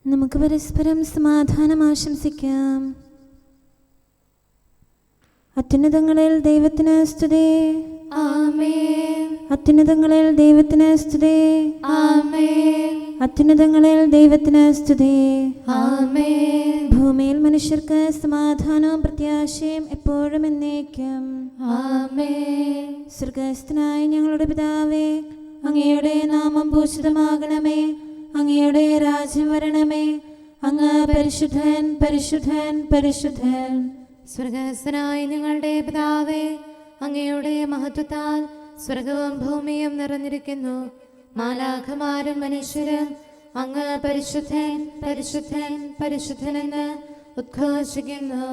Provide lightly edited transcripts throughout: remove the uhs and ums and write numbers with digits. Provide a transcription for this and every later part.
നമുക്ക് പരസ്പരം സമാധാനം ആശംസിക്കാം. അത്യുന്നതങ്ങളിൽ ദൈവത്തിന് സ്തുതി. ആമേൻ. അത്യുന്നതങ്ങളിൽ ദൈവത്തിന് സ്തുതി. ആമേൻ. അത്യുന്നതങ്ങളിൽ ദൈവത്തിന് സ്തുതി. ആമേൻ. ഭൂമിയിൽ മനുഷ്യർക്ക് സമാധാനവും പ്രത്യാശയും എപ്പോഴും എന്നേക്കും. ആമേൻ. സ്വർഗ്ഗസ്ഥനായ ഞങ്ങളുടെ പിതാവേ, അങ്ങയുടെ നാമം പൂജിതമാകണമേ. അങ്ങയുടെ രാജ്യം വരണമേ. അങ്ങ് പരിശുദ്ധൻ, പരിശുദ്ധൻ, പരിശുദ്ധൻ. സ്വർഗ്ഗസ്ഥനായ ഞങ്ങളുടെ പിതാവേ, അങ്ങയുടെ മഹത്വത്താൽ സ്വർഗവും ഭൂമിയും നിറഞ്ഞിരിക്കുന്നു. മാലാഖമാരും മനുഷ്യരും അങ്ങ് പരിശുദ്ധൻ, പരിശുദ്ധൻ, പരിശുദ്ധനെന്ന് ഉദ്ഘോഷിക്കുന്നു.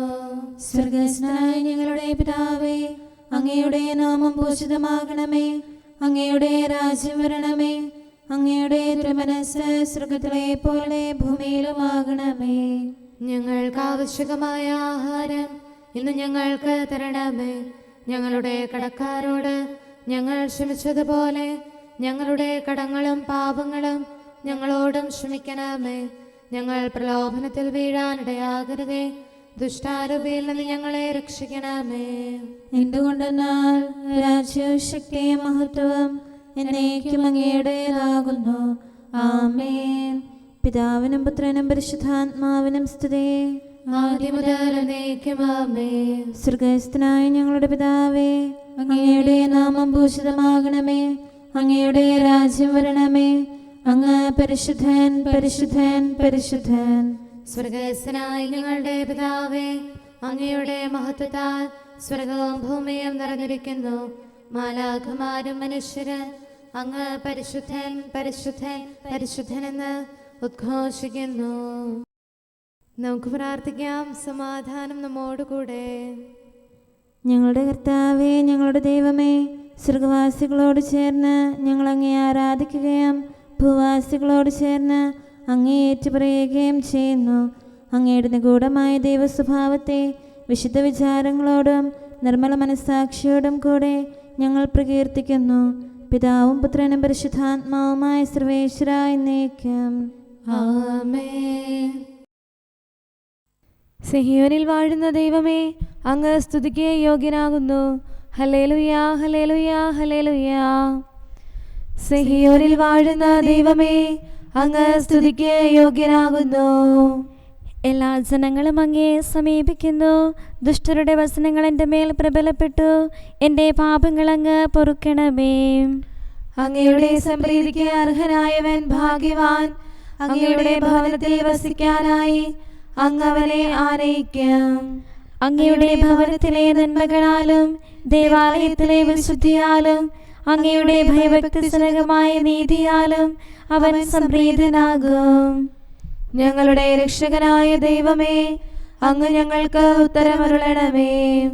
സ്വർഗ്ഗസ്ഥനായ ഞങ്ങളുടെ പിതാവേ, അങ്ങയുടെ നാമം പൂജിതമാകണമേ. അങ്ങയുടെ രാജ്യം വരണമേ. അങ്ങയുടെ തിരുമനസ്സ് സ്വർഗ്ഗത്തിലെ പോലെ ഭൂമിയിലുമാകണമേ. ഞങ്ങൾക്ക് ആവശ്യമായ ആഹാരം ഇന്ന് ഞങ്ങൾക്ക് തരണമേ. ഞങ്ങളുടെ കടക്കാരോട് ഞങ്ങൾ ക്ഷമിച്ചതുപോലെ ഞങ്ങളുടെ കടങ്ങളും പാപങ്ങളും ഞങ്ങളോടും ക്ഷമിക്കണമേ. ഞങ്ങൾ പ്രലോഭനത്തിൽ വീഴാനിടയാകരുതേ. ദുഷ്ടാരൂപിയിൽ നിന്ന് ഞങ്ങളെ രക്ഷിക്കണമേ. എന്തുകൊണ്ടെന്നാൽ രാജ്യവും ശക്തിയും മഹത്വവും എന്നേക്കും അങ്ങയുടേതാകുന്നു. ആമേൻ. പിതാവിനും പുത്രനും പരിശുദ്ധാത്മാവിനും സ്തുതി. ആദ്യം മുതൽ എന്നേക്കും ആമേൻ. സ്വർഗ്ഗസ്ഥനായ ഞങ്ങളുടെ പിതാവേ, അങ്ങയുടെ നാമം പൂജിതമാകണമേ. അങ്ങയുടെ രാജ്യം വരണമേ. അങ്ങ് പരിശുദ്ധൻ, പരിശുദ്ധൻ, പരിശുദ്ധൻ. സ്വർഗ്ഗസ്ഥനായ ഞങ്ങളുടെ പിതാവേ, അങ്ങയുടെ മഹത്വത്താൽ സ്വർഗവും ഭൂമിയും നിറഞ്ഞിരിക്കുന്നു. മാലാഖമാരും മനുഷ്യരും അങ്ങ് പരിശുദ്ധൻ, പരിശുദ്ധൻ, പരിശുദ്ധനെന്ന് ഉദ്ഘോഷിക്കുന്നു. നമുക്ക് പ്രാർത്ഥിക്കാം. സമാധാനം നമ്മോടുകൂടെ. ഞങ്ങളുടെ കർത്താവേ, ഞങ്ങളുടെ ദൈവമേ, സ്വർഗവാസികളോട് ചേർന്ന് ഞങ്ങൾ അങ്ങേ ആരാധിക്കുകയും ഭൂവാസികളോട് ചേർന്ന് അങ്ങേ ഏറ്റുപറയുകയും ചെയ്യുന്നു. അങ്ങയുടെ നിഗൂഢമായ ദൈവസ്വഭാവത്തെ വിശുദ്ധ വിചാരങ്ങളോടും നിർമ്മല മനസ്സാക്ഷിയോടും കൂടെ ഞങ്ങൾ പ്രകീർത്തിക്കുന്നു. പിതാവും പുത്രനും പരിശുദ്ധാത്മാവുമായ സർവേശ്വര എന്നേക്കും. ആമേൻ. സിഹിയോനിൽ വാഴുന്ന ദൈവമേ, അങ്ങ് സ്തുതിക്ക് യോഗ്യനാകുന്നു. ഹല്ലേലൂയാ, ഹല്ലേലൂയാ, ഹല്ലേലൂയാ. സിഹിയോനിൽ വാഴുന്ന ദൈവമേ, അങ്ങ് സ്തുതിക്ക് യോഗ്യനാകുന്നു. എല്ലാ ജനങ്ങളും അങ്ങയെ സമീപിക്കുന്നു. ദുഷ്ടരുടെ വസനങ്ങൾ എൻ്റെ മേൽ പ്രബലപ്പെട്ടു. എൻ്റെ പാപങ്ങൾ അങ്ങ് പൊറുക്കണമേ. അങ്ങയുടെ സംപ്രീതിക്ക് അർഹനായവൻ ഭാഗ്യവാൻ. അങ്ങയുടെ ഭവനത്തിൽ വസിക്കാനായി അങ്ങ് അവനെ ആനയിക്കും. അങ്ങയുടെ ഭവനത്തിലെ നന്മകളാലും ദേവാലയത്തിലെ വിശുദ്ധിയാലും അങ്ങയുടെ ഭയഭക്തിജനകമായ നീതിയാലും അവൻ സംപ്രീതനാകും. ഞങ്ങളുടെ രക്ഷകനായ ദൈവമേ, അങ്ങ് ഞങ്ങൾക്ക് ഉത്തരമരുളണമേ.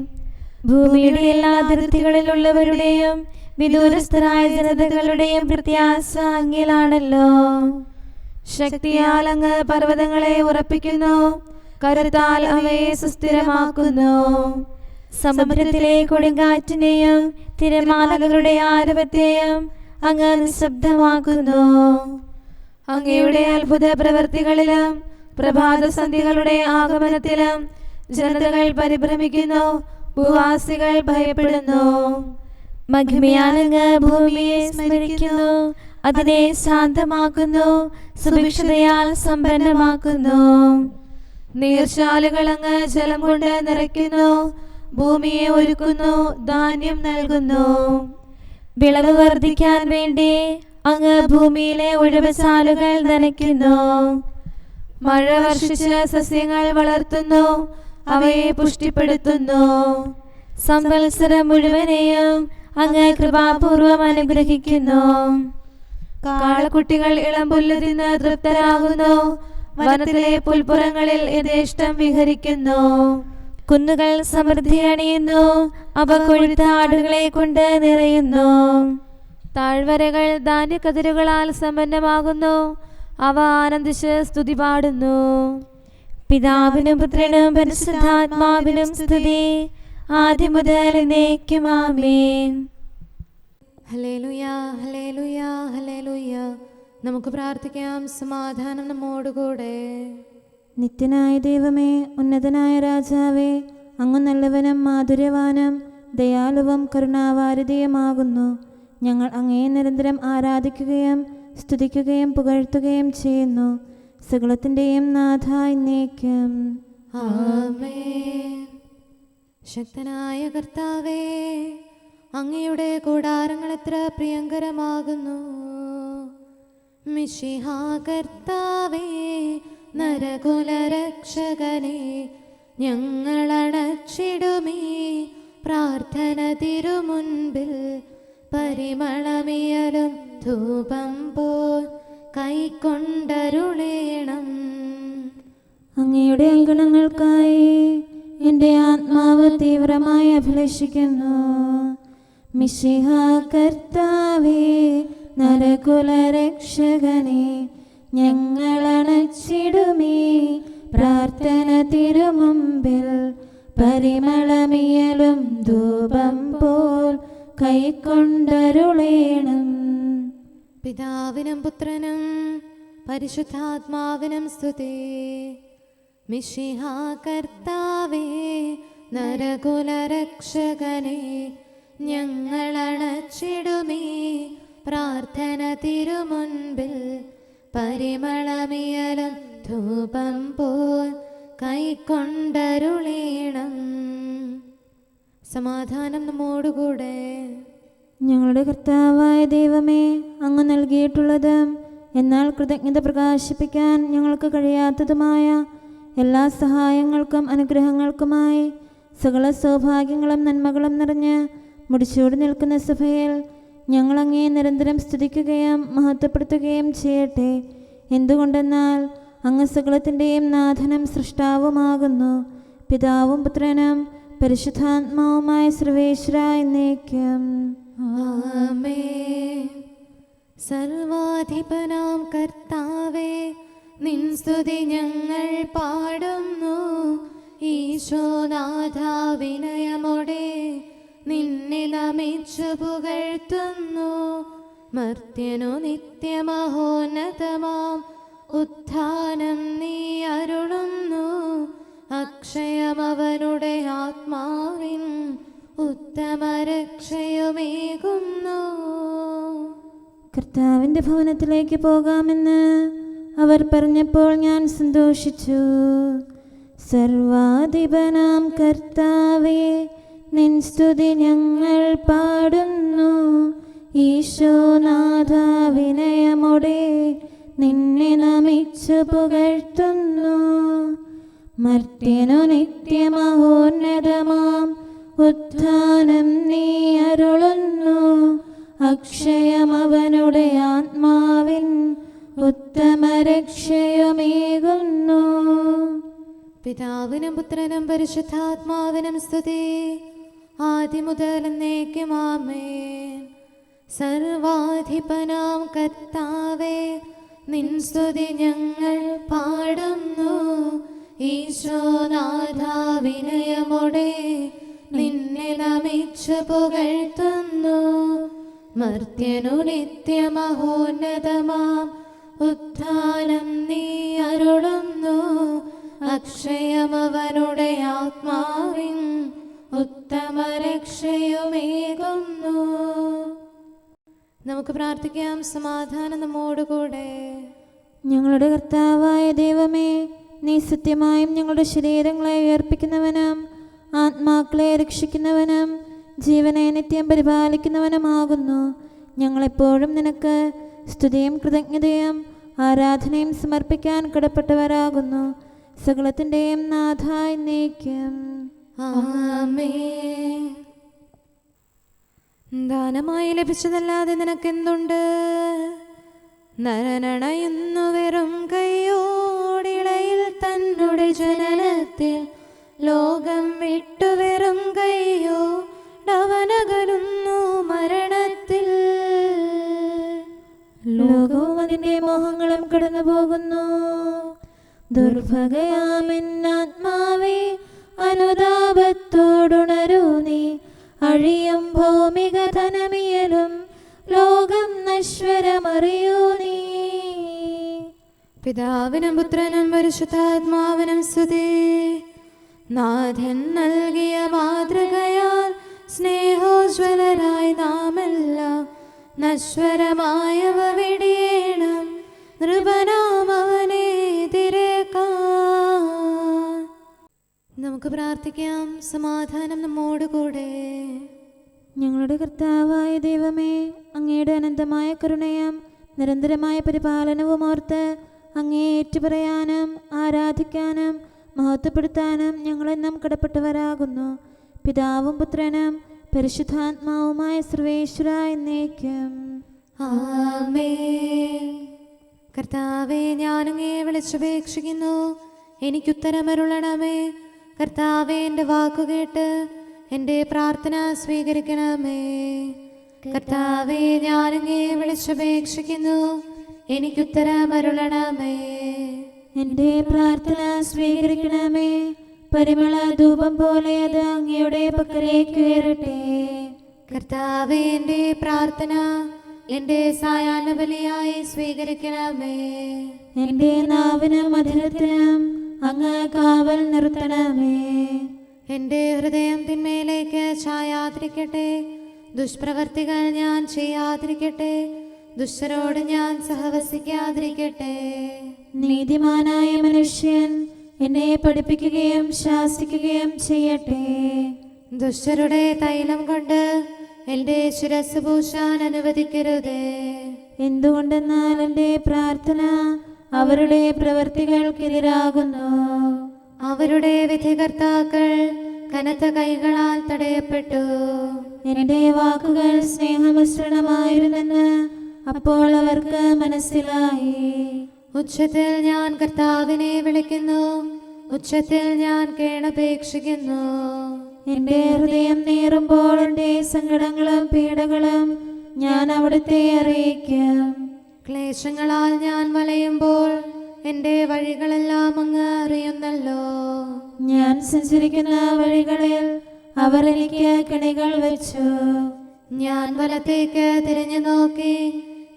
ഭൂമിയുടെ എല്ലാ അതിർത്തികളിലുള്ളവരുടെയും വിദൂരസ്ഥരായ ജനതകളുടെയും പ്രത്യാശ അങ്ങിലാണല്ലോ. ശക്തിയാൽ അങ്ങ് പർവ്വതങ്ങളെ ഉറപ്പിക്കുന്നു. കരുത്താൽ അവയെ സുസ്ഥിരമാക്കുന്നു. സമുദ്രത്തിലെ കൊടുങ്കാറ്റിനെയും തിരമാലകളുടെ ആരവത്തെയും അങ്ങ് നിശബ്ദമാക്കുന്നു. അങ്ങയുടെ അത്ഭുത പ്രവൃത്തികളിലും പ്രഭാതസന്ധികളുടെ ആഗമനത്തിലും ജനതകൾ പരിഭ്രമിക്കുന്നു. ഭൂവാസികൾ ഭയപ്പെടുന്നു. മഹിമയാൽ അങ്ങ് ഭൂമിയെ സ്മരിക്കുന്നു. അതിനെ ശാന്തമാക്കുന്നു. സുഭിക്ഷതയാൽ സമ്പന്നമാക്കുന്നു. നീർച്ചാലുകൾ അങ്ങ് ജലം കൊണ്ട് നിറയ്ക്കുന്നു. ഭൂമിയെ ഒരുക്കുന്നു. ധാന്യം നൽകുന്നു. വിളവ് വർദ്ധിക്കാൻ വേണ്ടി അങ്ങ് ഭൂമിയിലെ ഒഴിവുചാലുകൾ നനയ്ക്കുന്നു. മഴ വർഷിച്ച് സസ്യങ്ങൾ വളർത്തുന്നു. അവയെ പുഷ്ടിപ്പെടുത്തുന്നു. സംവത്സരം മുഴുവനെയും അങ്ങ് കൃപാപൂർവം അനുഗ്രഹിക്കുന്നു. കാളക്കുട്ടികൾ ഇളം പുല്ല് തിന്ന് തൃപ്തരാകുന്നു. വനത്തിലെ പുൽപ്പുറങ്ങളിൽ യഥേഷ്ടം വിഹരിക്കുന്നു. കുന്നുകൾ സമൃദ്ധി അണിയുന്നു. അവ കൊഴുത്ത ആടുകളെ കൊണ്ട് നിറയുന്നു. താഴ്വരകൾ ധാന്യക്കതിരുകളാൽ സമ്പന്നമാകുന്നു. അവ ആനന്ദിച്ച് സ്തുതി പാടുന്നു. പിതാവിനും പുത്രനും പരിശുദ്ധാത്മാവിനും സ്തുതി. ആദ്യം മുതൽ എന്നേക്കും ആമേൻ. ഹല്ലേലൂയ, ഹല്ലേലൂയ, ഹല്ലേലൂയ. നമുക്ക് പ്രാർത്ഥിക്കാം. സമാധാനം നമ്മോടുകൂടെ. നിത്യനായ ദൈവമേ, ഉന്നതനായ രാജാവേ, അങ്ങ് നല്ലവനും മാധുര്യവാനും ദയാലുവും കരുണാവാരിധിയുമാകുന്നു. ഞങ്ങൾ അങ്ങയെ നിരന്തരം ആരാധിക്കുകയും സ്തുതിക്കുകയും പുകഴ്ത്തുകയും ചെയ്യുന്നു. സകലത്തിൻ്റെയും നാഥ എന്നേക്കും. ആമേൻ. ശക്തനായ കർത്താവേ, അങ്ങയുടെ കൂടാരങ്ങൾ എത്ര പ്രിയങ്കരമാകുന്നു. മിശിഹാ കർത്താവേ, നരകുലരക്ഷകനെ, ഞങ്ങളണച്ചിടുമീ പ്രാർത്ഥന തിരുമുൻപിൽ. പരിമളമിയലും ധൂപം പോൽ കൈക്കൊണ്ടരുളേണം. അങ്ങയുടെ അങ്കണങ്ങൾക്കായി എൻ്റെ ആത്മാവ് തീവ്രമായി അഭിലഷിക്കുന്നു. മിശിഹാ കർത്താവേ, നരകുലരക്ഷകനെ, ഞങ്ങളണച്ചിടുമീ പ്രാർത്ഥന തിരുമുമ്പിൽ. പരിമളമിയലും ധൂപം പോൽ കൈക്കൊണ്ടരുളേണം. പിതാവിനും പുത്രനും പരിശുദ്ധാത്മാവിനും സ്തുതി. മിശിഹാ കർത്താവേ, നരകുലരക്ഷകനെ, ഞങ്ങളണച്ചിടുമീ പ്രാർത്ഥന തിരുമുൻപിൽ. പരിമളമിയലും ധൂപം പോൽ കൈക്കൊണ്ടരുളേണം. സമാധാനം നമ്മോടുകൂടെ. ഞങ്ങളുടെ കർത്താവായ ദൈവമേ, അങ്ങ് നൽകിയിട്ടുള്ളതും എന്നാൽ കൃതജ്ഞത പ്രകാശിപ്പിക്കാൻ ഞങ്ങൾക്ക് കഴിയാത്തതുമായ എല്ലാ സഹായങ്ങൾക്കും അനുഗ്രഹങ്ങൾക്കുമായി സകല സൗഭാഗ്യങ്ങളും നന്മകളും നിറഞ്ഞ് മുടിച്ചൂടി നിൽക്കുന്ന സഭയിൽ ഞങ്ങൾ അങ്ങയെ നിരന്തരം സ്തുതിക്കുകയും മഹത്വപ്പെടുത്തുകയും ചെയ്യട്ടെ. എന്തുകൊണ്ടെന്നാൽ അങ്ങ് സകലത്തിൻ്റെയും നാഥനും സൃഷ്ടാവുമാകുന്നു. പിതാവും പുത്രനും പരിശുദ്ധാത്മാവുമായ സർവേശ്വര എന്നേക്കും. ആമേൻ. സർവാധിപനാം കർത്താവേ, നിൻ സ്തുതി ഞങ്ങൾ പാടുന്നു. ഈശോനാഥ, വിനയമോടെ നിന്നെ നമിച്ചു പുകഴ്ത്തുന്നു. മർത്യനു നിത്യമഹോന്നതമാം ഉത്ഥാനം നീ അരുളുന്നു. അക്ഷയമവനുടെ ആത്മാവിൻ ഉത്തമരക്ഷയുമേകുന്നു. കർത്താവിൻ്റെ ഭവനത്തിലേക്ക് പോകാമെന്ന് അവർ പറഞ്ഞപ്പോൾ ഞാൻ സന്തോഷിച്ചു. സർവാധിപനാം കർത്താവേ, നിൻ സ്തുതി ഞങ്ങൾ പാടുന്നു. ഈശോനാഥ, വിനയമോടെ നിന്നെ നമിച്ചു പുകഴ്ത്തുന്നു. മർത്യനു നിത്യമഹോന്നതമാം ഉത്ഥാനം നീ അരുളുന്നു. അക്ഷയമവനുടെ ആത്മാവിൻ ഉത്തമരക്ഷയുമേകുന്നു. പിതാവിനും പുത്രനും പരിശുദ്ധാത്മാവിനും സ്തുതി, ആദിമുതൽ എന്നേക്കും. ആമേൻ. സർവാധിപനാം കർത്താവേ, നിൻ സ്തുതി ഞങ്ങൾ പാടുന്നു. ഈശോനാഥ, വിനയമോടെ നിന്നെ നമിച്ചു പുകഴ്ത്തുന്നു. മർത്യനു നിത്യമഹോന്നതമാം ഉത്ഥാനം നീ അരുളുന്നു. അക്ഷയമവനുടെ ആത്മാവിൻ ഉത്തമരക്ഷയുമേകുന്നു. നമുക്ക് പ്രാർത്ഥിക്കാം. സമാധാനം നമ്മോടുകൂടെ. ഞങ്ങളുടെ കർത്താവായ ദൈവമേ, നീ സത്യമായും ഞങ്ങളുടെ ശരീരങ്ങളെ ഉയർപ്പിക്കുന്നവനും ആത്മാക്കളെ രക്ഷിക്കുന്നവനും ജീവനെ നിത്യം പരിപാലിക്കുന്നവനുമാകുന്നു. ഞങ്ങളെപ്പോഴും നിനക്ക് സ്തുതിയും കൃതജ്ഞതയും ആരാധനയും സമർപ്പിക്കാൻ കടപ്പെട്ടവരാകുന്നു. സകലത്തിൻ്റെയും നാഥ എന്നേക്കും. ആമേൻ. ദാനമായി ലഭിച്ചതല്ലാതെ നിനക്കെന്തുണ്ട്? നരനണയുന്നു വെറും കൈയോടിളയിൽ തന്നുടെ ജനനത്തിൽ. ലോകം വിട്ടു വെറും കൈയോടവനകലുന്നു മരണത്തിൽ. ലോകവും അതിൻ്റെ മോഹങ്ങളും കടന്നു പോകുന്നു. ദുർഭഗയാമെന്നാത്മാവേ, അനുതാപത്തോടുണരൂ നീ. അഴിയും ഭൗമിക ധനമിയലും ലോകം നശ്വരമറിയൂ നീ. പിതാവിനും പുത്രനും പരിശുദ്ധാത്മാവിനും സ്തുതി. നാഥൻ നൽകിയ മാതൃകയാൽ സ്നേഹോജ്വലരായി നാമെല്ലാം നശ്വരമായവ വെടിയേണം, നൃപനാം അവനെ എതിരേൽക്കാൻ. നമുക്ക് പ്രാർത്ഥിക്കാം. സമാധാനം നമ്മോടുകൂടെ. ഞങ്ങളുടെ കർത്താവായ ദൈവമേ, അങ്ങയുടെ അനന്തമായ കരുണയും നിരന്തരമായ പരിപാലനവും ഓർത്ത് അങ്ങേ ഏറ്റുപറയാനും ആരാധിക്കാനും മഹത്വപ്പെടുത്താനും ഞങ്ങളെന്നും കടപ്പെട്ടവരാകുന്നു. പിതാവും പുത്രനും പരിശുദ്ധാത്മാവുമായ സർവേശ്വര എന്നേക്കും ആമേൻ. കർത്താവേ, ഞാനങ്ങേ വിളിച്ചപേക്ഷിക്കുന്നു, എനിക്കുത്തരമരുളണമേ. കർത്താവേ, എൻ്റെ വാക്കുകേട്ട് എൻ്റെ പ്രാർത്ഥന സ്വീകരിക്കണമേ. കർത്താവേ, ഞാനങ്ങേ വിളിച്ചപേക്ഷിക്കുന്നു, എനിക്കുത്തരമരുളണമേ. എൻ്റെ പ്രാർത്ഥന സ്വീകരിക്കണമേ. പരിമള ധൂപം പോലെ അത് അങ്ങയുടെ പക്കലേക്ക് ഉയരട്ടെ. കർത്താവേ, എൻ്റെ പ്രാർത്ഥന എൻ്റെ സായാഹ്ന ബലിയായി സ്വീകരിക്കണമേ. എൻ്റെ നാവിനും മധുരത്തിനും അങ്ങ് കാവൽ നിർത്തണമേ. എൻ്റെ ഹൃദയം തിന്മയിലേക്ക് ചായാതിരിക്കട്ടെ. ദുഷ്പ്രവർത്തികൾ ഞാൻ ചെയ്യാതിരിക്കട്ടെ. ദുഷ്ടരോട് ഞാൻ സഹവസിക്കാതിരിക്കട്ടെ. നീതിമാനായ മനുഷ്യൻ എന്നെ പഠിപ്പിക്കുകയും ശാസിക്കുകയും ചെയ്യട്ടെ. ദുഷ്ടരുടെ തൈലം കൊണ്ട് എൻ്റെ ശിരസ് പൂശാൻ അനുവദിക്കരുതേ. എന്തുകൊണ്ടെന്നാൽ എൻ്റെ പ്രാർത്ഥന അവരുടെ പ്രവൃത്തികൾക്കെതിരാകുന്നു. അവരുടെ വിധികർത്താക്കൾ കനത്ത കൈകളാൽ തടയപ്പെട്ടു. എൻ്റെ വാക്കുകൾ സ്നേഹമിശ്രണമായിരുന്നെന്ന് അപ്പോൾ അവർക്ക് മനസ്സിലായി. ഉച്ചത്തിൽ ഞാൻ കർത്താവിനെ വിളിക്കുന്നു, ഉച്ചത്തിൽ ഞാൻ കേണപേക്ഷിക്കുന്നു. എൻ്റെ ഹൃദയം നീറുമ്പോൾ എൻ്റെ സങ്കടങ്ങളും പീഡകളും ഞാൻ അവിടുത്തെ അറിയിക്കും. ക്ലേശങ്ങളാൽ ഞാൻ വലയുമ്പോൾ എൻ്റെ വഴികളെല്ലാം അങ്ങ് അറിയുന്നല്ലോ. ഞാൻ സഞ്ചരിക്കുന്ന വഴികളിൽ അവർ എനിക്ക് കെണികൾ വെച്ചു. ഞാൻ വലത്തേക്ക് തിരിഞ്ഞു നോക്കി,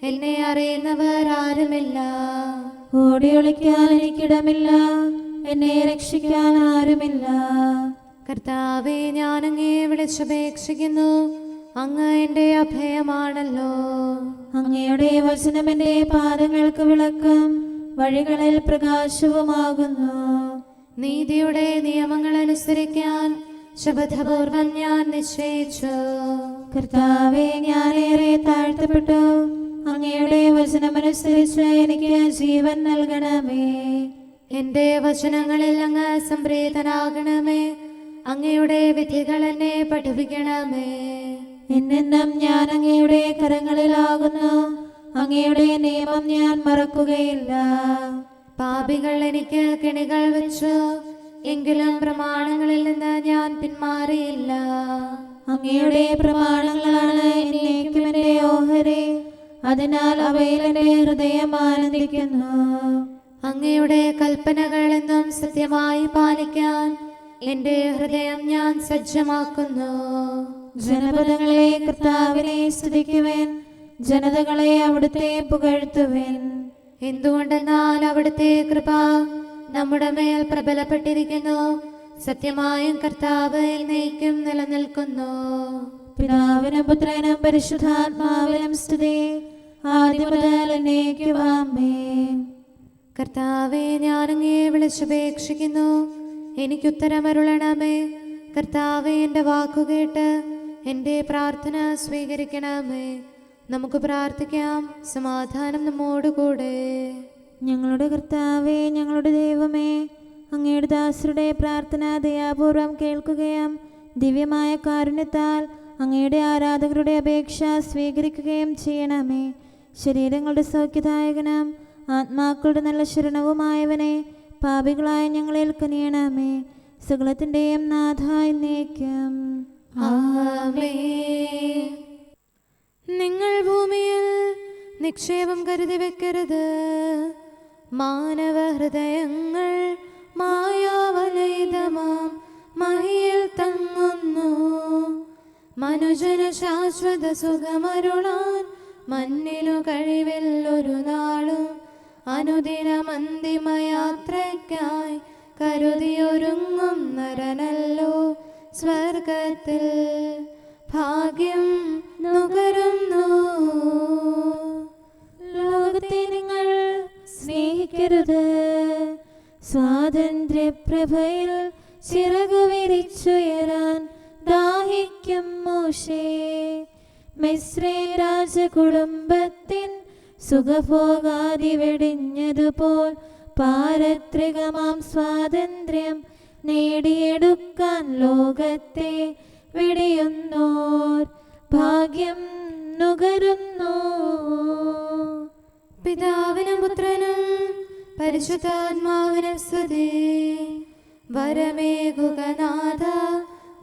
എന്നെ അറിയുന്നവർ ആരുമില്ല. ഓടിയൊളിക്കാൻ എനിക്കിടമില്ല, എന്നെ രക്ഷിക്കാൻ ആരുമില്ല. കർത്താവേ, ഞാനങ്ങേ വിളിച്ചപേക്ഷിക്കുന്നു, അങ്ങ് എൻ്റെ അഭയമാണല്ലോ. അങ്ങയുടെ വചനം എൻ്റെ പാദങ്ങൾക്ക് വിളക്കും വഴികളിൽ പ്രകാശവുമാകുന്നു. നീതിയുടെ നിയമങ്ങൾ അനുസരിക്കാൻ ശപഥപൂർവം ഞാൻ നിശ്ചയിച്ചു. കർത്താവേ, ഞാനേറെ താഴ്ത്തപ്പെട്ടു. അങ്ങയുടെ വചനമനുസരിച്ച് എനിക്ക് ജീവൻ നൽകണമേ. എൻ്റെ വചനങ്ങളിൽ അങ്ങ് സംപ്രീതനാകണമേ. അങ്ങയുടെ വിധികൾ എന്നെ പഠിപ്പിക്കണമേ. എന്നെന്നും ഞാൻ അങ്ങയുടെ കരങ്ങളിലാകുന്നു. അങ്ങയുടെ നിയമം ഞാൻ മറക്കുകയില്ല. പാപികൾ എനിക്ക് കെണികൾ വെച്ചു, എങ്കിലും പ്രമാണങ്ങളിൽ നിന്ന് ഞാൻ പിന്മാറിയില്ല. അങ്ങയുടെ പ്രമാണങ്ങളാണ് എന്നേക്കും എൻ്റെ ഓഹരി. അതിനാൽ അവയിൽ എൻ്റെ ഹൃദയം ആനന്ദിക്കുന്നു. അങ്ങയുടെ കൽപ്പനകൾ എന്നും സത്യമായി പാലിക്കാൻ എൻ്റെ ഹൃദയം ഞാൻ സജ്ജമാക്കുന്നു. ജനപദങ്ങളെ കർത്താവിനെ സ്തുതിക്കുവേൻ, ജനതകളെ അവിടുത്തെ പുകഴ്ത്തുവേൻ. എന്തുകൊണ്ടെന്നാൽ അവിടുത്തെ കൃപ നമ്മുടെ മേൽ പ്രബലപ്പെട്ടിരിക്കുന്നു. സത്യമായും കർത്താവ് എന്നേക്കും നിലനിൽക്കുന്നു. പിതാവിനും പുത്രനും പരിശുദ്ധാത്മാവിനും സ്തുതി, ആദ്യം മുതൽ എന്നേക്കും ആമേൻ. കർത്താവേ, ഞാനങ്ങേ വിളിച്ചപേക്ഷിക്കുന്നു, എനിക്കുത്തരമരുളണമേ. കർത്താവേ, എൻ്റെ വാക്കുകേട്ട് എൻ്റെ പ്രാർത്ഥന സ്വീകരിക്കണമേ. നമുക്ക് പ്രാർത്ഥിക്കാം. സമാധാനം നമ്മോടുകൂടെ. ഞങ്ങളുടെ കർത്താവേ, ഞങ്ങളുടെ ദൈവമേ, അങ്ങയുടെ ദാസരുടെ പ്രാർത്ഥന ദയാപൂർവം കേൾക്കുകയും ദിവ്യമായ കാരുണ്യത്താൽ അങ്ങയുടെ ആരാധകരുടെ അപേക്ഷ സ്വീകരിക്കുകയും ചെയ്യണമേ. ശരീരങ്ങളുടെ സൗഖ്യദായകനും ആത്മാക്കളുടെ നല്ല ശരണവുമായവനെ പാപികളായ ഞങ്ങളിൽ കനിയണമേ. സകലത്തിൻ്റെയും നാഥ എന്നേക്കും ആമേൻ. നിങ്ങൾ ഭൂമിയിൽ നിക്ഷേപം കരുതി വെക്കരുത്. മാനവ ഹൃദയങ്ങൾ മായാവലയിതമാം മഹിയിൽ തങ്ങുന്നു. മനുജന ശാശ്വത സുഖമരുളാൻ മണ്ണിലു കഴിവില്ലൊരു നാളും അനുദിനമന്തിമയാത്രയ്ക്കായി കരുതിയൊരുങ്ങും നരനല്ലോ സ്വർഗത്തിൽ ഭാഗ്യം നുകരുന്നു. ലോകത്തെ നിങ്ങൾ സ്നേഹിക്കരുത്. സ്വാതന്ത്ര്യപ്രഭയിൽ ചിറകു വിരിച്ചുയരാൻ ദാഹിക്കും മോശേ. മിസ്രയീം രാജകുടുംബത്തിൻ സുഖഭോഗാദി വെടിഞ്ഞതുപോൽ പാരത്രികമാം സ്വാതന്ത്ര്യം നേടിയെടുക്കാൻ ലോകത്തെ വെടിയുന്നോർ ഭാഗ്യം നുകരുന്നു. പിതാവിനും പുത്രനും പരിശുദ്ധാത്മാവിനും സ്തുതി. വരമേകുക നാഥ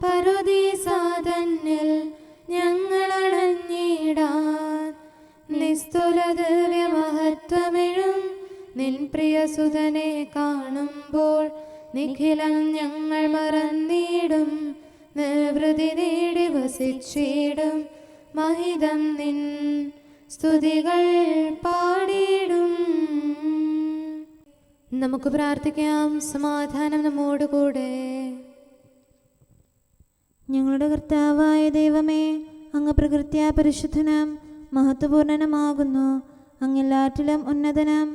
പറുദീസാതന്നിൽ ഞങ്ങളണഞ്ഞിടാൻ. നിസ്തുല ദിവ്യമഹത്വമെഴും നിൻ പ്രിയസുതനെ കാണുമ്പോൾ നിഖിലം ഞങ്ങൾ മറന്നിടും. നിർവൃതി നേടി വസിച്ചിടും മഹിതം നിൻ സ്തുതികൾ പാടിടും. നമുക്ക് പ്രാർത്ഥിക്കാം. സമാധാനം നമ്മോടുകൂടെ. ഞങ്ങളുടെ കർത്താവായ ദൈവമേ, അങ്ങ് പ്രകൃത്യാ പരിശുദ്ധനും മഹത്വപൂർണനുമാകുന്നു. അങ്ങെല്ലാറ്റിലും ഉന്നതനും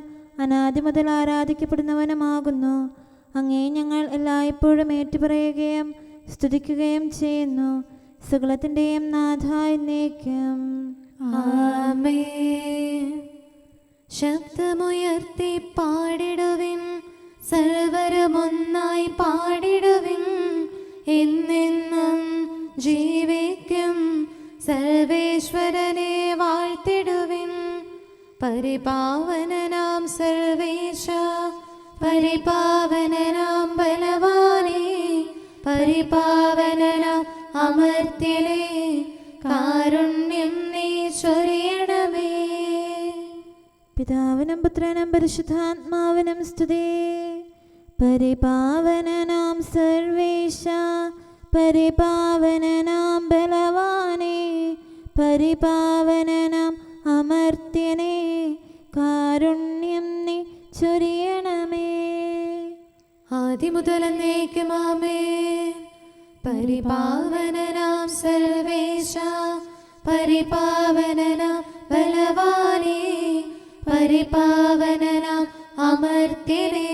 അനാദി മുതൽ ആരാധിക്കപ്പെടുന്നവനുമാകുന്നു. അങ്ങേ ഞങ്ങൾ എല്ലായ്പ്പോഴും ഏറ്റുപറയുകയും സ്തുതിക്കുകയും ചെയ്യുന്നു. സകലത്തിൻ്റെയും നാഥ എന്നേക്കും. ആമേൻ. ശബ്ദമുയർത്തി പാടിടുവിൻ, സർവരമൊന്നായി പാടിടുവിൻ. എന്നെന്നും ജീവിക്കും സർവേശ്വരനെ വാഴ്ത്തിടുവിൻ. പരിപാവനനാം സർവേശ, പരിപാവനനാം ബലവാനേ, പരിപാവനനാം അമർത്യനേ, കാരുണ്യം നീ ചൊരിയണമേ. പിതാവിനും പുത്രനും പരിശുദ്ധാത്മാവിനും സ്തുതി. പരിപാവനനാം സർവേശ, പരിപാവനനാം ബലവാനേ, പരിപാവനനാം അമർത്യനേ, കാരുണ്യം നീ ചൊരിയണമേ. ആദിമുതൽ എന്നേക്കും ആമേൻ. പരിപാവനനാം സർവേശ, പരിപാവനനാം ബലവാനേ, പരിപാവനനാം അമർത്യനേ,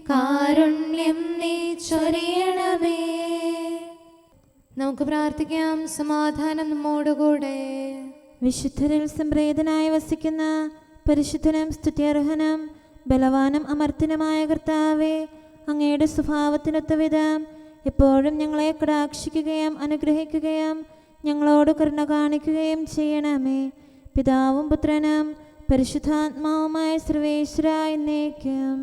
കാരുണ്യം നീ ചൊരിയണമേ. നമുക്ക് പ്രാർത്ഥിക്കാം. സമാധാനം നമ്മോടുകൂടെ. വിശുദ്ധരിൽ സംപ്രേതനായി വസിക്കുന്ന പരിശുദ്ധനും സ്തുത്യർഹനും ബലവാനും അമർത്യനുമായ കർത്താവേ, അങ്ങയുടെ സ്വഭാവത്തിനൊത്ത വിധം എപ്പോഴും ഞങ്ങളെ കടാക്ഷിക്കുകയും അനുഗ്രഹിക്കുകയും ഞങ്ങളോട് കരുണ കാണിക്കുകയും ചെയ്യണമേ. പിതാവും പുത്രനും പരിശുദ്ധാത്മാവുമായ സർവേശ്വര എന്നേക്കും.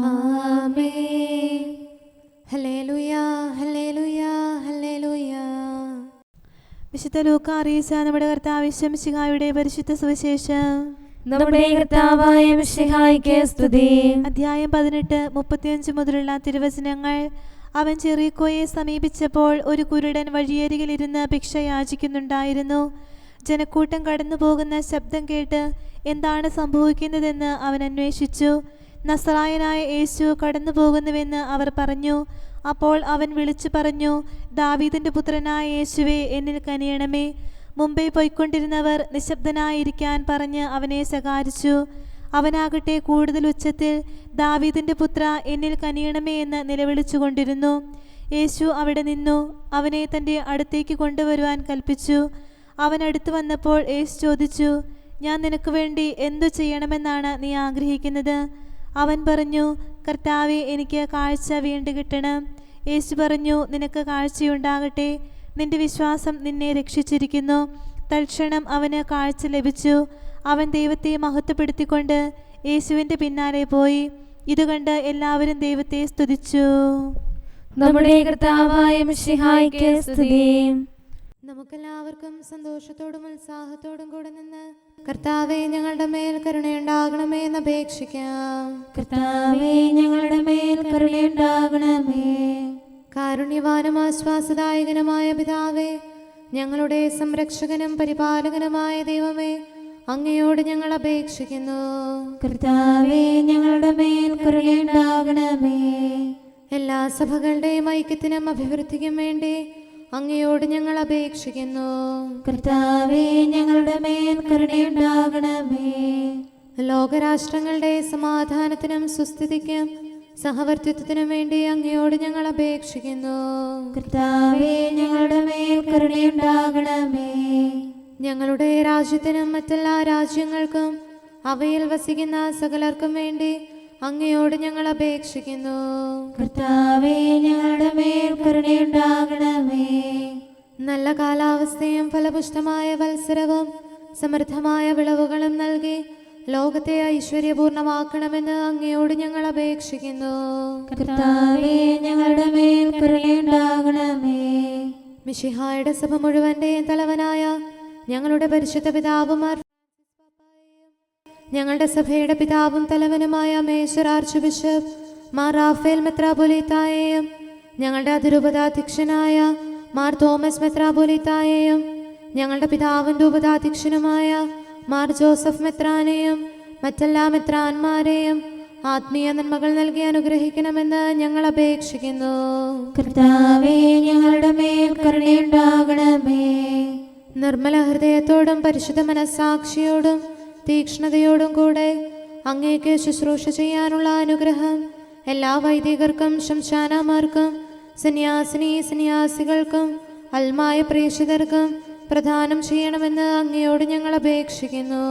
ആമേൻ. ഹല്ലേലൂയ, ഹല്ലേലൂയ, ഹല്ലേലൂയ. വിശുദ്ധ ലൂക്കാ അറിയിച്ച നമ്മുടെ കർത്താവ് മിശിഹായുടെ പരിശുദ്ധ സുവിശേഷം. നമ്മുടെ കർത്താവായ മിശിഹായ്ക്ക് സ്തുതി. അധ്യായം 18 35 മുതലുള്ള തിരുവചനങ്ങൾ. അവൻ ജെറിക്കോയെ സമീപിച്ചപ്പോൾ ഒരു കുരുടൻ വഴിയരികിലിരുന്ന് ഭിക്ഷ യാചിക്കുന്നുണ്ടായിരുന്നു. ജനക്കൂട്ടം കടന്നു പോകുന്ന ശബ്ദം കേട്ട് എന്താണ് സംഭവിക്കുന്നതെന്ന് അവൻ അന്വേഷിച്ചു. നസറായനായ യേശു കടന്നു പോകുന്നുവെന്ന് അവർ പറഞ്ഞു. അപ്പോൾ അവൻ വിളിച്ചു പറഞ്ഞു, ദാവീദിന്റെ പുത്രനായ യേശുവേ, എന്നിൽ കനിയണമേ. മുമ്പേ പോയിക്കൊണ്ടിരുന്നവർ നിശബ്ദനായിരിക്കാൻ പറഞ്ഞ് അവനെ ശകാരിച്ചു. അവനാകട്ടെ കൂടുതൽ ഉച്ചത്തിൽ, ദാവീദിന്റെ പുത്ര, എന്നിൽ കനിയണമേ എന്ന് നിലവിളിച്ചുകൊണ്ടിരുന്നു. യേശു അവിടെ നിന്നു. അവനെ തൻ്റെ അടുത്തേക്ക് കൊണ്ടുവരുവാൻ കൽപ്പിച്ചു. അവൻ അടുത്തു വന്നപ്പോൾ യേശു ചോദിച്ചു, ഞാൻ നിനക്ക് വേണ്ടി എന്തു ചെയ്യണമെന്നാണ് നീ ആഗ്രഹിക്കുന്നത്? അവൻ പറഞ്ഞു, കർത്താവേ, എനിക്ക് കാഴ്ച വീണ്ടും കിട്ടണം. യേശു പറഞ്ഞു, നിനക്ക് കാഴ്ചയുണ്ടാകട്ടെ, നിന്റെ വിശ്വാസം നിന്നെ രക്ഷിച്ചിരിക്കുന്നു. തൽക്ഷണം അവന് കാഴ്ച ലഭിച്ചു. അവൻ ദൈവത്തെ മഹത്വപ്പെടുത്തിക്കൊണ്ട് യേശുവിൻ്റെ പിന്നാലെ പോയി. ഇതുകണ്ട് എല്ലാവരും ദൈവത്തെ സ്തുതിച്ചു. നമ്മുടെ കർത്താവായ മിശിഹായ്ക്ക് സ്തുതി. നമുക്കെല്ലാവർക്കും സന്തോഷത്തോടും ഉത്സാഹത്തോടും കൂടെ നിന്ന് കർത്താവേ, ഞങ്ങളുടെ മേൽ കരുണയുണ്ടാകണമേ എന്ന് അപേക്ഷിക്കാം. കർത്താവേ, ഞങ്ങളുടെ മേൽ കരുണയുണ്ടാകണമേ. കാരുണ്യവാനും ആശ്വാസദായകനുമായ പിതാവേ, ഞങ്ങളുടെ സംരക്ഷകനും പരിപാലകനുമായ ദൈവമേ, അങ്ങയോട് ഞങ്ങൾ അപേക്ഷിക്കുന്നു. കർത്താവേ, ഞങ്ങളുടെ മേൽ കരുണയുണ്ടാകണമേ. എല്ലാ സഭകളുടെയും ഐക്യത്തിനും അഭിവൃദ്ധിക്കും വേണ്ടി അങ്ങയോട് ഞങ്ങൾ അപേക്ഷിക്കുന്നു. കർത്താവേ, ഞങ്ങളുടെ മേൽ കരുണയുണ്ടാകണമേ. ലോകരാഷ്ട്രങ്ങളുടെ സമാധാനത്തിനും സുസ്ഥിതിക്കും സഹവർത്തിത്വത്തിനും വേണ്ടി അങ്ങയോട് ഞങ്ങൾ അപേക്ഷിക്കുന്നു. കർത്താവേ, ഞങ്ങളുടെ മേൽ കരുണയുണ്ടാകണമേ. ഞങ്ങളുടെ രാജ്യത്തിനും മറ്റെല്ലാ രാജ്യങ്ങൾക്കും അവയിൽ വസിക്കുന്ന സകലർക്കും വേണ്ടി അങ്ങയോട് ഞങ്ങൾ അപേക്ഷിക്കുന്നു. കർത്താവേ, ഞങ്ങളുടെ മേൽ കരുണയുണ്ടാകണമേ. നല്ല കാലാവസ്ഥയും ഫലപുഷ്ടമായ വത്സരവും സമൃദ്ധമായ വിളവുകളും നൽകി ലോകത്തെ ഐശ്വര്യപൂർണമാക്കണമെന്ന് അങ്ങയോട് ഞങ്ങൾ അപേക്ഷിക്കുന്നു. കർത്താവേ, ഞങ്ങളുടെ മേൽ കരുണയുണ്ടാകണമേ. മിശിഹായുടെ സഭ മുഴുവന്റെയും തലവനായ ഞങ്ങളുടെ പരിശുദ്ധ പിതാവുമാർ, ഞങ്ങളുടെ സഭയുടെ പിതാവും തലവനുമായ major archbishop Mar Raphael മെത്രാപൊലീത്തായെയും ഞങ്ങളുടെ അതിരൂപതാധ്യക്ഷനായ മാർ തോമസ് മെത്രാപൊലീത്തായെയും ഞങ്ങളുടെ പിതാവിൻ്റെ ഉപതാധ്യക്ഷനുമായ മാർ ജോസഫ് മെത്രാനെയും മറ്റെല്ലാ മെത്രാന്മാരെയും ആത്മീയ നന്മകൾ നൽകി അനുഗ്രഹിക്കണമെന്ന് ഞങ്ങൾ അപേക്ഷിക്കുന്നു. കർത്താവേ, ഞങ്ങളുടെ മേൽ കരുണയുണ്ടാകണമേ. നിർമ്മല ഹൃദയത്തോടും പരിശുദ്ധ മനസ്സാക്ഷിയോടും തീക്ഷ്ണതയോടും കൂടെ അങ്ങേക്ക് ശുശ്രൂഷ ചെയ്യാനുള്ള അനുഗ്രഹം എല്ലാ വൈദികർക്കും ശംശാനമാർക്കും സന്യാസികൾക്കും അൽമായ പ്രേക്ഷിതർക്കും പ്രദാനം ചെയ്യണമെന്ന് അങ്ങയോട് ഞങ്ങൾ അപേക്ഷിക്കുന്നു.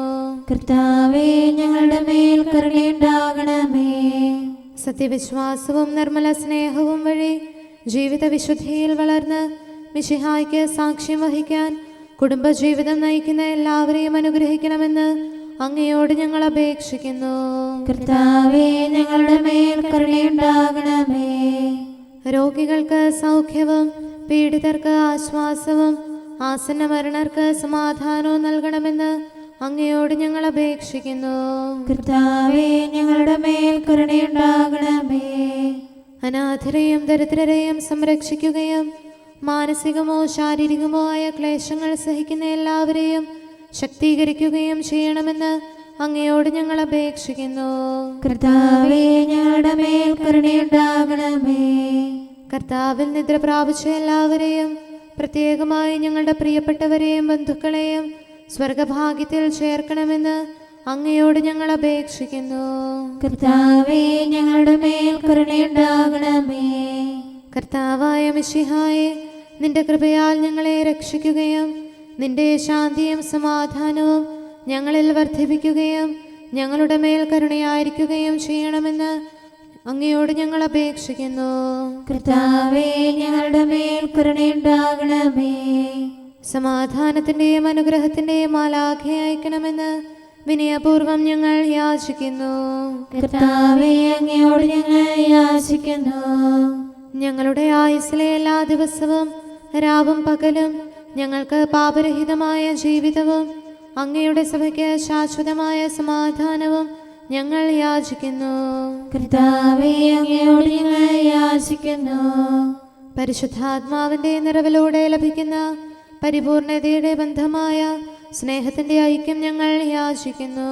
കർത്താവേ, ഞങ്ങളുടെ മേൽ കരുണയുണ്ടാകണമേ. സത്യവിശ്വാസവും നിർമ്മല സ്നേഹവും വഴി ജീവിത വിശുദ്ധിയിൽ വളർന്ന് മിശിഹായ്ക്ക് സാക്ഷ്യം വഹിക്കാൻ കുടുംബജീവിതം നയിക്കുന്ന എല്ലാവരെയും അനുഗ്രഹിക്കണമെന്ന് അങ്ങയോട് ഞങ്ങൾ അപേക്ഷിക്കുന്നു. കർത്താവേ, ഞങ്ങളുടെ മേൽ കരുണയുണ്ടാകണമേ. രോഗികൾക്ക് സൗഖ്യവും പീഡിതർക്ക് ആശ്വാസവും ആസന്ന മരണർക്ക് സമാധാനവും നൽകണമെന്ന് അങ്ങയോട് ഞങ്ങൾ അപേക്ഷിക്കുന്നു. കർത്താവേ, ഞങ്ങളുടെ മേൽ കരുണയുണ്ടാകണമേ. അനാഥരെയും ദരിദ്രരെയും സംരക്ഷിക്കുകയും മാനസികമോ ശാരീരികമോ ആയ ക്ലേശങ്ങൾ സഹിക്കുന്ന എല്ലാവരെയും ശക്തീകരിക്കുകയും ചെയ്യണമെന്ന് അങ്ങയോട് ഞങ്ങൾ അപേക്ഷിക്കുന്നു. കർത്താവേ, ഞങ്ങളുടെ മേൽ കരുണയുണ്ടാകണമേ. കർത്താവിൽ നിദ്ര പ്രാപിച്ച എല്ലാവരെയും പ്രത്യേകമായി ഞങ്ങളുടെ പ്രിയപ്പെട്ടവരെയും ബന്ധുക്കളെയും സ്വർഗഭാഗ്യത്തിൽ ചേർക്കണമെന്ന് അങ്ങയോട് ഞങ്ങൾ അപേക്ഷിക്കുന്നു. കർത്താവേ, ഞങ്ങളുടെ മേൽ കരുണയുണ്ടാകണമേ. കർത്താവായ മിശിഹായെ, നിന്റെ കൃപയാൽ ഞങ്ങളെ രക്ഷിക്കുകയും നിന്റെ ശാന്തിയും സമാധാനവും ഞങ്ങളിൽ വർദ്ധിപ്പിക്കുകയും ഞങ്ങളുടെ മേൽ കരുണയായിരിക്കുകയും ചെയ്യണമെന്ന് അങ്ങയോട് ഞങ്ങൾ അപേക്ഷിക്കുന്നു. കർത്താവേ, ഞങ്ങളുടെ മേൽ കരുണയുണ്ടാകണമേ. സമാധാനത്തിന്റെയും അനുഗ്രഹത്തിന്റെയും മാലാഖയെ അയക്കണമെന്ന് വിനയപൂർവം ഞങ്ങൾ യാചിക്കുന്നു. കർത്താവേ, അങ്ങയോട് ഞങ്ങൾ യാചിക്കുന്നു. ഞങ്ങളുടെ ആയുസ്സിലെ എല്ലാ ദിവസവും രാവും പകലും ഞങ്ങൾക്ക് പാപരഹിതമായ ജീവിതവും അങ്ങയുടെ സഭയ്ക്ക് ശാശ്വതമായ സമാധാനവും ഞങ്ങൾ യാചിക്കുന്നു. കർത്താവേ, അങ്ങയോട് ഞങ്ങൾ യാചിക്കുന്നു. പരിശുദ്ധാത്മാവിന്റെ നിറവിലൂടെ ലഭിക്കുന്ന പരിപൂർണതയുടെ ബന്ധമായ സ്നേഹത്തിന്റെ ഐക്യം ഞങ്ങൾ യാചിക്കുന്നു.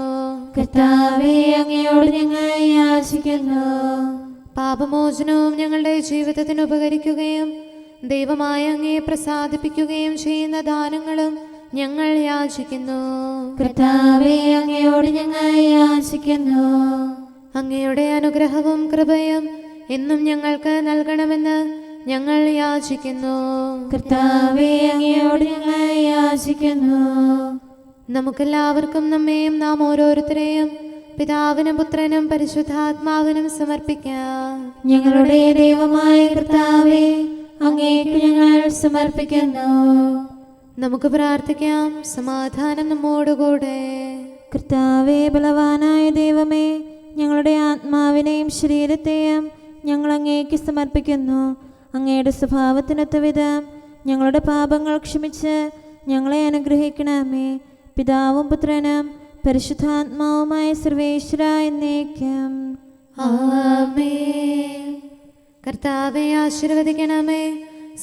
കർത്താവേ, അങ്ങയോട് ഞങ്ങൾ യാചിക്കുന്നു. പാപമോചനവും ഞങ്ങളുടെ ജീവിതത്തിന് ഉപകരിക്കുകയും ദൈവമായ അങ്ങയെ പ്രസാദിപ്പിക്കുകയും ചെയ്യുന്ന ദാനങ്ങളും ഞങ്ങൾ യാചിക്കുന്നു. കർത്താവേ, അങ്ങയോട് ഞങ്ങൾ യാചിക്കുന്നു. അങ്ങയുടെ അനുഗ്രഹവും കൃപയും എന്നും ഞങ്ങൾക്ക് നൽകണമെന്ന് ഞങ്ങൾ യാചിക്കുന്നു. കർത്താവേ, അങ്ങയോട് ഞങ്ങൾ യാചിക്കുന്നു. നമുക്കെല്ലാവർക്കും നമ്മെയും നാം ഓരോരുത്തരെയും പിതാവിനും പുത്രനും പരിശുദ്ധാത്മാവിനും സമർപ്പിക്കാം. ഞങ്ങളുടെ ദൈവമായ കർത്താവേ, അങ്ങേക്ക് ഞങ്ങൾ സമർപ്പിക്കുന്നു. നമുക്ക് പ്രാർത്ഥിക്കാം. സമാധാനം നമ്മോടുകൂടെ. കർത്താവേ, ബലവാനായ ദൈവമേ, ഞങ്ങളുടെ ആത്മാവിനെയും ശരീരത്തെയും ഞങ്ങൾ അങ്ങേക്ക് സമർപ്പിക്കുന്നു. അങ്ങയുടെ സ്വഭാവത്തിനൊത്ത വിധം ഞങ്ങളുടെ പാപങ്ങൾ ക്ഷമിച്ച് ഞങ്ങളെ അനുഗ്രഹിക്കണമേ. പിതാവും പുത്രനും പരിശുദ്ധാത്മാവുമായ സർവേശ്വര എന്നേക്കും ആമേൻ. കർത്താവെ ആശീർവദിക്കണമേ.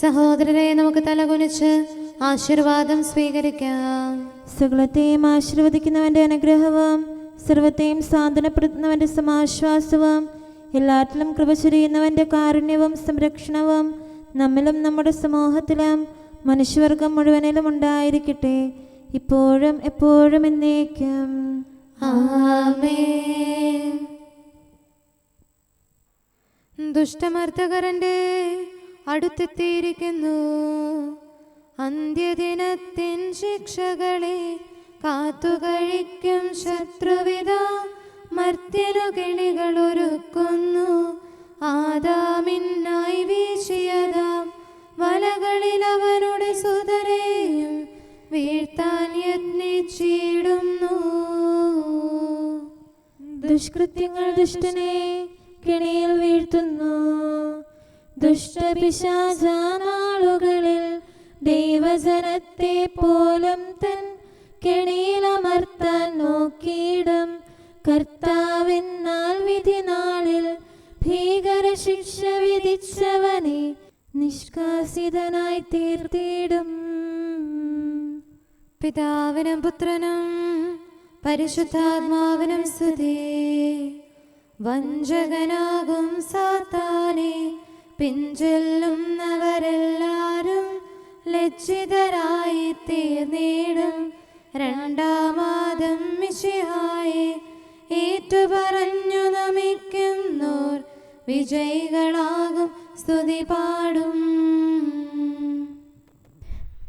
സഹോദരരെ, നമുക്ക് തലകുനിച്ച് ആശീർവാദം സ്വീകരിക്കാം. സകലത്തെയും ആശീർവദിക്കുന്നവന്റെ അനുഗ്രഹവും സർവത്തെയും സാന്ത്വനപ്പെടുത്തുന്നവന്റെ സമാശ്വാസവും എല്ലാറ്റിലും കൃപ ചൊരിയുന്നവന്റെ കാരുണ്യവും സംരക്ഷണവും നമ്മിലും നമ്മുടെ സമൂഹത്തിലും മനുഷ്യവർഗം മുഴുവനിലും ഉണ്ടായിരിക്കട്ടെ, ഇപ്പോഴും എപ്പോഴും എന്നേക്കും. ആമേൻ. ദുഷ്ടമർദ്ദകരന്റെ അടുത്തെത്തിയിരിക്കുന്നു. അന്ത്യദിനത്തിൻ ശിക്ഷകളെ കാത്തുകഴിക്കും ശത്രുവിധ മർത്യനു കെണികളൊരുക്കുന്നു. ആദാമിനായി വീശിയതാം വലകളിൽ അവനുടെ സുതരെയും വീഴ്ത്താൻ യത്നിച്ചിടുന്നു. ദുഷ്കൃത്യങ്ങൾ ദുഷ്ടനെ കെണിയിൽ വീഴ്ത്തുന്നു. ദുഷ്ടപിശാചാനാളുകളിൽ ദൈവജനത്തെ പോലും തൻ കെണിയിലമർത്താൻ നോക്കിയിടും. കർത്താവെന്നാൽ വിധി നാളിൽ ഭീകര ശിക്ഷ വിധിച്ചവനെ നിഷ്കാസിതനായി തീർത്തിടും. പിതാവിനും പുത്രനും പരിശുദ്ധാത്മാവിനും സ്തുതി. വഞ്ചകനാകും സാത്താനെ പിഞ്ചൊല്ലുന്നവരെല്ലാരും ലജ്ജിതരായി തീർന്നിടും. രണ്ടാമാദം മിശിഹായെ ഏറ്റുപറഞ്ഞു നമിക്കുന്നോർ വിജയികളാകും, സ്തുതി പാടും.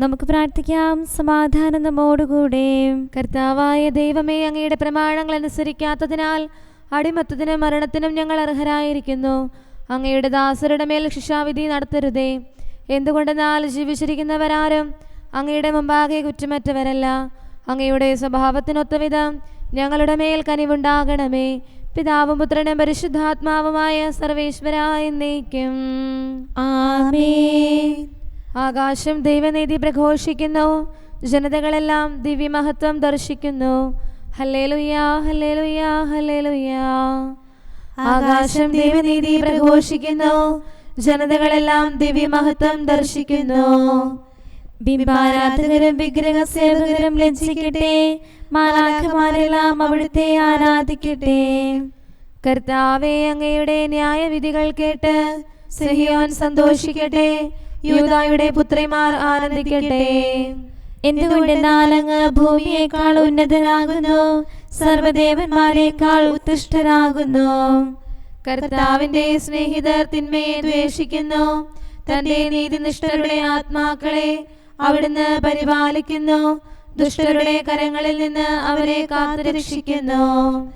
നമുക്ക് പ്രാർത്ഥിക്കാം. സമാധാനം നമ്മോടുകൂടെ. കർത്താവായ ദൈവമേ, അങ്ങയുടെ പ്രമാണങ്ങൾ അനുസരിക്കാത്തതിനാൽ അടിമത്തത്തിനും മരണത്തിനും ഞങ്ങൾ അർഹരായിരിക്കുന്നു. അങ്ങയുടെ ദാസരുടെ മേൽ ശിക്ഷാവിധി നടത്തരുതേ. എന്തുകൊണ്ടെന്നാൽ ജീവിച്ചിരിക്കുന്നവരാരും അങ്ങയുടെ മുമ്പാകെ കുറ്റമറ്റവരല്ല. അങ്ങയുടെ സ്വഭാവത്തിനൊത്തവിധം ഞങ്ങളുടെ മേൽ കനിവുണ്ടാകണമേ. പിതാവും പുത്രനും പരിശുദ്ധാത്മാവുമായ സർവേശ്വരായ എന്നേക്കും. ആമേൻ. ആകാശം ദൈവനീതി പ്രഘോഷിക്കുന്നു, ജനതകളെല്ലാം ദിവ്യമഹത്വം ദർശിക്കുന്നു. ഹല്ലേലൂയാ, ഹല്ലേലൂയാ, ഹല്ലേലൂയാ. ആകാശം ദൈവനീതി പ്രഘോഷിക്കുന്നു, ജനതകളെല്ലാം ദിവ്യമഹത്വം ദർശിക്കുന്നു. ബിംബാരാധകരും വിഗ്രഹ സേവകരും ലജ്ജിക്കട്ടെ, മാലാഖമാരെല്ലാം അവിടുത്തെ ആരാധിക്കട്ടെ. കർത്താവേ, അങ്ങയുടെ ന്യായവിധികൾ കേട്ട് സിഹിയോൻ സന്തോഷിക്കട്ടെ, യൂദായുടെ പുത്രിമാർ ആനന്ദിക്കട്ടെ. എന്തുകൊണ്ടെന്നാൽ അങ്ങ് ഭൂമിയേക്കാൾ ഉന്നതനാകുന്നു, സർവ്വദേവന്മാരെക്കാൾ ഉത്കൃഷ്ടനാകുന്നു. കർത്താവിന്റെ സ്നേഹിതർ തിന്മയെ ദ്വേഷിക്കുന്നു, തന്റെ നീതിനിഷ്ഠരുടെ ആത്മാക്കളെ അവിടുന്ന് പരിപാലിക്കുന്നു. ദുഷ്ടരുടെ കരങ്ങളിൽ നിന്ന് അവരെ കാത്തുരക്ഷിക്കുന്നു.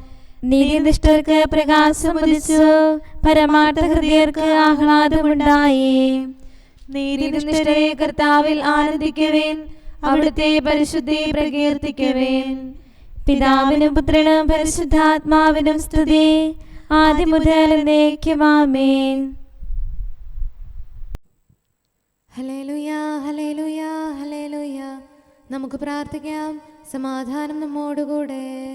നീതിനിഷ്ഠർക്ക് പ്രകാശമുദിച്ചു, പരമാർത്ഥ ഹൃദയർക്ക് ആഹ്ലാദമുണ്ടായി. നീതിനിഷ്ഠരെ കർത്താവിൽ ആനന്ദിക്കുവേൻ, അവിടുത്തെ പരിശുദ്ധി പ്രകീർത്തിക്കുവേൻ. പിതാവിനും പുത്രനും പരിശുദ്ധാത്മാവിനും സ്തുതി, ആദ്യം മുതൽ എന്നേക്കും. ആമേൻ. ഹല്ലേലൂയാ, ഹല്ലേലൂയാ, ഹല്ലേലൂയാ. നമുക്ക് പ്രാർത്ഥിക്കാം. സമാധാനം നമ്മോടുകൂടെ.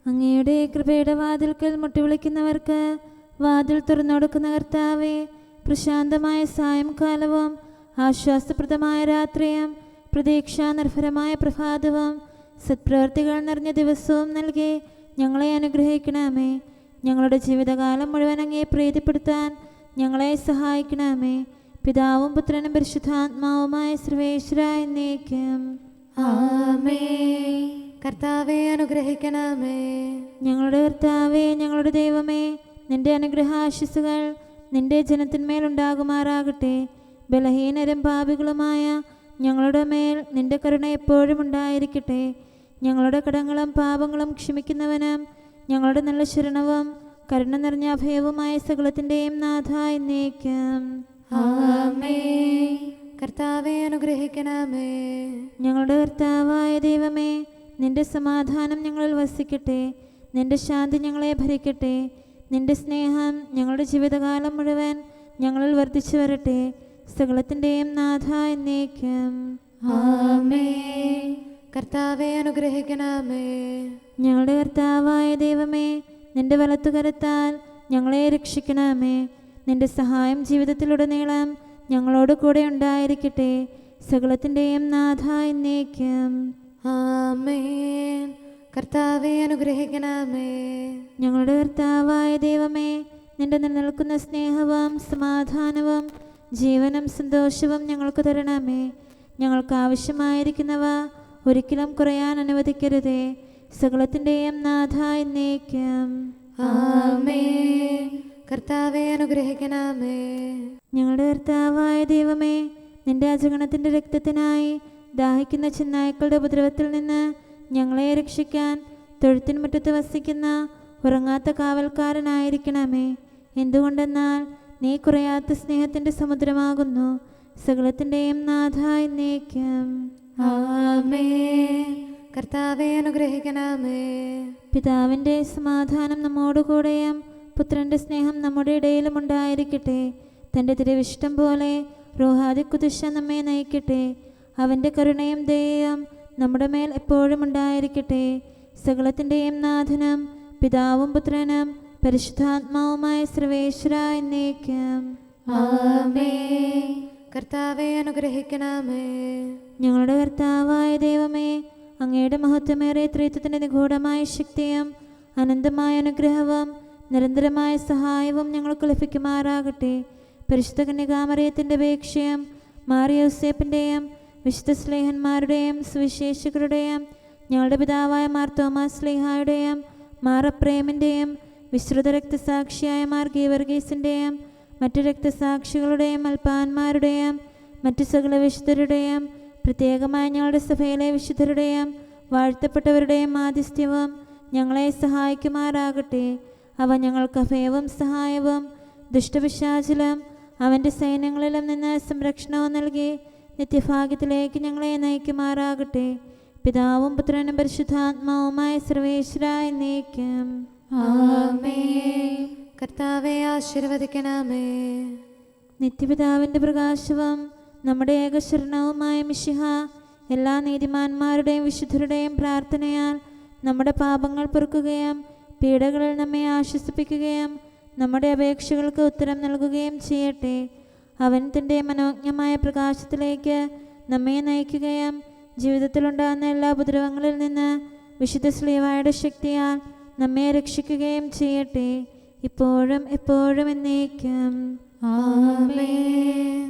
അങ്ങയുടെ കൃപയുടെ വാതിൽക്കൽ മുട്ടിവിളിക്കുന്നവർക്ക് വാതിൽ തുറന്നുകൊടുക്കുന്ന കർത്താവേ, പ്രശാന്തമായ സായംകാലവും ആശ്വാസപ്രദമായ രാത്രിയും പ്രതീക്ഷാനിർഭരമായ പ്രഭാതവും സത്പ്രവർത്തികൾ നിറഞ്ഞ ദിവസവും നൽകി ഞങ്ങളെ അനുഗ്രഹിക്കണമേ. ഞങ്ങളുടെ ജീവിതകാലം മുഴുവൻ അങ്ങേ പ്രീതിപ്പെടുത്താൻ ഞങ്ങളെ സഹായിക്കണമേ. പിതാവും പുത്രനും പരിശുദ്ധാത്മാവുമായ സർവേശ്വരായ എന്നേക്കും. ആമേൻ. കർത്താവേ, അനുഗ്രഹിക്കണമേ. ഞങ്ങളുടെ കർത്താവേ, ഞങ്ങളുടെ ദൈവമേ, നിന്റെ അനുഗ്രഹാശിസുകൾ നിന്റെ ജനത്തിന്മേലുണ്ടാകുമാറാകട്ടെ. ബലഹീനരും പാപികളുമായ ഞങ്ങളുടെ മേൽ നിന്റെ കരുണ എപ്പോഴും ഉണ്ടായിരിക്കട്ടെ. ഞങ്ങളുടെ കടങ്ങളും പാപങ്ങളും ക്ഷമിക്കുന്നവനും ഞങ്ങളുടെ നല്ല ശരണവും കരുണ നിറഞ്ഞ അഭയവുമായ സകലത്തിൻ്റെയും നാഥ എന്നേക്കും. ആമേൻ. കർത്താവേ, അനുഗ്രഹിക്കണമേ. ഞങ്ങളുടെ കർത്താവായ ദൈവമേ, നിന്റെ സമാധാനം ഞങ്ങളിൽ വസിക്കട്ടെ. നിന്റെ ശാന്തി ഞങ്ങളെ ഭരിക്കട്ടെ. നിന്റെ സ്നേഹം ഞങ്ങളുടെ ജീവിതകാലം മുഴുവൻ ഞങ്ങളിൽ വർദ്ധിച്ചു വരട്ടെ. സകലത്തിൻ്റെയും നാഥ എന്നേക്കും. ആമേൻ. കർത്താവേ, അനുഗ്രഹിക്കണമേ. ഞങ്ങളുടെ കർത്താവായ ദൈവമേ, നിന്റെ വലത്തുകരത്താൽ ഞങ്ങളെ രക്ഷിക്കണമേ. നിന്റെ സഹായം ജീവിതത്തിലുടനീളം ഞങ്ങളോട് കൂടെ ഉണ്ടായിരിക്കട്ടെ. സകലത്തിൻ്റെയും നാഥ എന്നേക്കും. ആമേൻ. കർത്താവെ അനുഗ്രഹിക്കണമേ. ഞങ്ങളുടെ കർത്താവായ ദൈവമേ, നിന്റെ നിലനിൽക്കുന്ന സ്നേഹവും സമാധാനവും ജീവനും സന്തോഷവും ഞങ്ങൾക്ക് തരണമേ. ഞങ്ങൾക്ക് ആവശ്യമായിരിക്കുന്നവ ഒരിക്കലും കുറയാൻ അനുവദിക്കരുതേ. സകലത്തിൻ്റെയും നാഥ എന്നേക്കും. ആമേൻ. കർത്താവെ അനുഗ്രഹിക്കണമേ. ഞങ്ങളുടെ കർത്താവായ ദൈവമേ, നിന്റെ അജഗണത്തിൻ്റെ രക്തത്തിനായി ദാഹിക്കുന്ന ചെന്നായ്ക്കളുടെ ഉപദ്രവത്തിൽ നിന്ന് ഞങ്ങളെ രക്ഷിക്കാൻ തൊഴുത്തിൻ മുറ്റത്ത് വസിക്കുന്ന ഉറങ്ങാത്ത കാവൽക്കാരനായിരിക്കണമേ. എന്തുകൊണ്ടെന്നാൽ നീ കുറയാത്ത സ്നേഹത്തിൻ്റെ സമുദ്രമാകുന്നു. സകലത്തിൻ്റെയും നാഥ എന്നേക്കും. ആമേൻ. കർത്താവെ അനുഗ്രഹിക്കണമേ. പിതാവിൻ്റെ സമാധാനം നമ്മോടുകൂടെയും പുത്രൻ്റെ സ്നേഹം നമ്മുടെ ഇടയിലും ഉണ്ടായിരിക്കട്ടെ. തൻ്റെ തിരുവിഷ്ടം പോലെ റോഹാദിക്കുദിശ നമ്മെ നയിക്കട്ടെ. അവൻ്റെ കരുണയും ദയയും നമ്മുടെ മേൽ എപ്പോഴും ഉണ്ടായിരിക്കട്ടെ. സകലത്തിൻ്റെയും നാഥനും പിതാവും പുത്രനും പരിശുദ്ധാത്മാവുമായ സർവേശ്വര എന്നേക്കും. ആമേൻ. കർത്താവെ അനുഗ്രഹിക്കണമേ. ഞങ്ങളുടെ കർത്താവായ ദൈവമേ, അങ്ങയുടെ മഹത്വമേറിയ ത്രിത്വത്തിൻ്റെ നിഗൂഢമായ ശക്തിയും അനന്തമായ അനുഗ്രഹവും നിരന്തരമായ സഹായവും ഞങ്ങൾക്ക് ലഭിക്കുമാറാകട്ടെ. പരിശുദ്ധ കന്യകാമറിയത്തിൻ്റെ അപേക്ഷയും മാറിയോസേപ്പിൻ്റെയും വിശുദ്ധ സ്ലേഹന്മാരുടെയും സുവിശേഷകരുടെയും ഞങ്ങളുടെ പിതാവായ മാർ തോമാസ് സ്ലീഹായുടെയും മാർ അപ്രേമിൻ്റെയും വിശ്രുത രക്തസാക്ഷിയായ മാർ ഗീവർഗീസിൻ്റെയും മറ്റു രക്തസാക്ഷികളുടെയും അൽപ്പാന്മാരുടെയും മറ്റു സകല വിശുദ്ധരുടെയും പ്രത്യേകമായി ഞങ്ങളുടെ സഭയിലെ വിശുദ്ധരുടെയും വാഴ്ത്തപ്പെട്ടവരുടെയും മാധ്യസ്ഥ്യവും ഞങ്ങളെ സഹായിക്കുമാറാകട്ടെ. അവ ഞങ്ങൾക്ക് അഭയവും സഹായവും ദുഷ്ടപിശാചിലും അവൻ്റെ സൈന്യങ്ങളിലും നിന്ന് സംരക്ഷണവും നൽകി നിത്യഭാഗ്യത്തിലേക്ക് ഞങ്ങളെ നയിക്കുമാറാകട്ടെ. പിതാവും പുത്രനും പരിശുദ്ധാത്മാവുമായ സർവേശ്വര എന്നേക്കും. ആമേൻ. കർത്താവെ ആശീർവദിക്കണമേ. നിത്യപിതാവിൻ്റെ പ്രകാശവും നമ്മുടെ ഏകശരണവുമായ മിശിഹ എല്ലാ നീതിമാന്മാരുടെയും വിശുദ്ധരുടെയും പ്രാർത്ഥനയാൽ നമ്മുടെ പാപങ്ങൾ പൊറുക്കുകയും പീഡകളിൽ നമ്മെ ആശ്വസിപ്പിക്കുകയും നമ്മുടെ അപേക്ഷകൾക്ക് ഉത്തരം നൽകുകയും ചെയ്യട്ടെ. അവൻ തൻ്റെ മനോജ്ഞമായ പ്രകാശത്തിലേക്ക് നമ്മെ നയിക്കുകയും ജീവിതത്തിലുണ്ടാകുന്ന എല്ലാ ഉപദ്രവങ്ങളിൽ നിന്ന് വിശുദ്ധ ശ്ലീവായുടെ ശക്തിയാൽ നമ്മെ രക്ഷിക്കുകയും ചെയ്യട്ടെ, ഇപ്പോഴും എപ്പോഴും എന്നേക്കും. ആമേൻ.